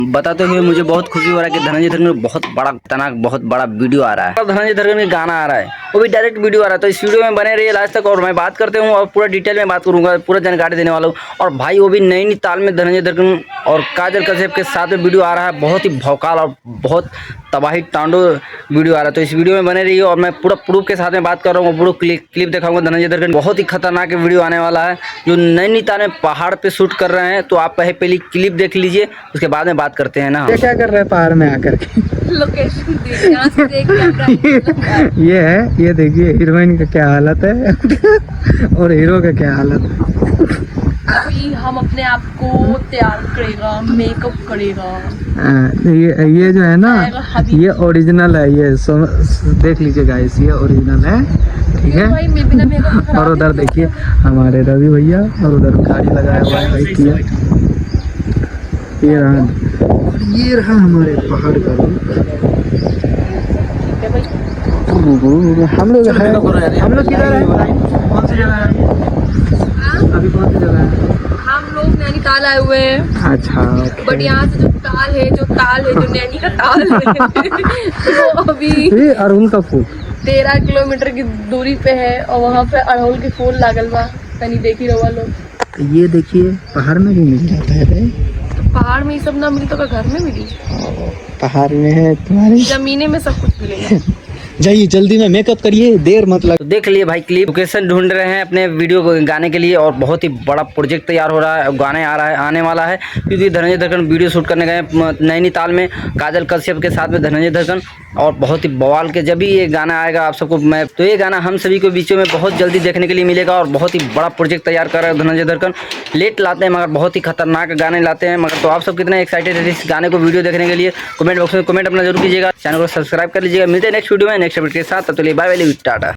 बताते हुए मुझे बहुत खुशी हो रहा है कि धनंजय धर्गन में बहुत बड़ा खतरनाक बहुत बड़ा वीडियो आ रहा है। धनंजय धर्गन में गाना आ रहा है, वो भी डायरेक्ट वीडियो आ रहा है। तो इस वीडियो में बने रहिए लास्ट तक और मैं बात करते हूँ और पूरा डिटेल में बात करूंगा, पूरा जानकारी देने वाला हूँ। और भाई वो भी नैनीताल में धनंजय धर्गन और काजल कश्यप के साथ में वीडियो आ रहा है, बहुत ही भौकाल और बहुत तबाही तांडव वीडियो आ रहा है। तो इस वीडियो में बने रहिए और मैं पूरा प्रूफ के साथ में बात कर रहा हूँ, पूरा क्लिप दिखाऊंगा। धनंजय धर्गन बहुत ही खतरनाक वीडियो आने वाला है जो नैनीताल में पहाड़ पे शूट कर रहे हैं। तो आप पहली क्लिप देख लीजिए, उसके बाद में बात करते हैं ना। ये क्या कर रहे हैं पहाड़ में आकर के? लोकेशन देख, यहाँ से देख कैमरा। ये है, ये देखिए हीरोइन का क्या हालत है और हीरो का क्या हालत है। अभी हम अपने आप को तैयार करेगा, मेकअप करेगा। ये जो है ना, ये ओरिजिनल है। ये देख लीजिए गाइस, ये ओरिजिनल है, ठीक है। भाई मैं बिना मेकअप के और उधर देखिए हमारे रवि भैया, और उधर गाड़ी लगाया हुआ है भाई किया। ये रहा हमारे पहाड़ का रूप। हम लोग किधर है? कौन सी जगह है अभी? कौन सी जगह है? हम लोग नैनीताल आए हुए हैं। अच्छा, बट यहाँ से जो ताल है जो नैनी का ताल है वो अभी अड़हुल का फूल 13 किलोमीटर की दूरी पे है और वहाँ पे अड़हुल के फूल लागल बा। कहीं देख ही रहा लोग। ये देखिए पहाड़ में भी मिल जाता है। पहाड़ में ये सब ना मिली तो घर में मिली। पहाड़ में है तुम्हारे, जमीने में सब कुछ मिलेगा। जाइए जल्दी में मेकअप करिए, देर मत लग। तो देख लिए भाई क्लिप, लोकेशन ढूंढ रहे हैं अपने वीडियो को गाने के लिए और बहुत ही बड़ा प्रोजेक्ट तैयार हो रहा है, गाने आ रहा है आने वाला है। क्योंकि धनंजय धर्गन वीडियो शूट करने गए नैनीताल में काजल कश्यप के साथ में धनंजय धर्गन, और बहुत ही बवाल के जब भी ये गाना आएगा आप सबको मैं तो ये गाना हम सभी को बीचों में बहुत जल्दी देखने के लिए मिलेगा। और बहुत ही बड़ा प्रोजेक्ट तैयार कर रहा है धनंजय धर्गन। लेट लाते हैं मगर बहुत ही खतरनाक गाने लाते हैं मगर। तो आप सब कितने एक्साइटेड है इस गाने को वीडियो देखने के लिए? कमेंट बॉक्स में कमेंट अपना जरूर कीजिएगा, चैनल को सब्सक्राइब कर लीजिएगा। मिलते हैं नेक्स्ट वीडियो में नेक्स्ट अपडेट के साथ। तो बाय बाय, टाटा।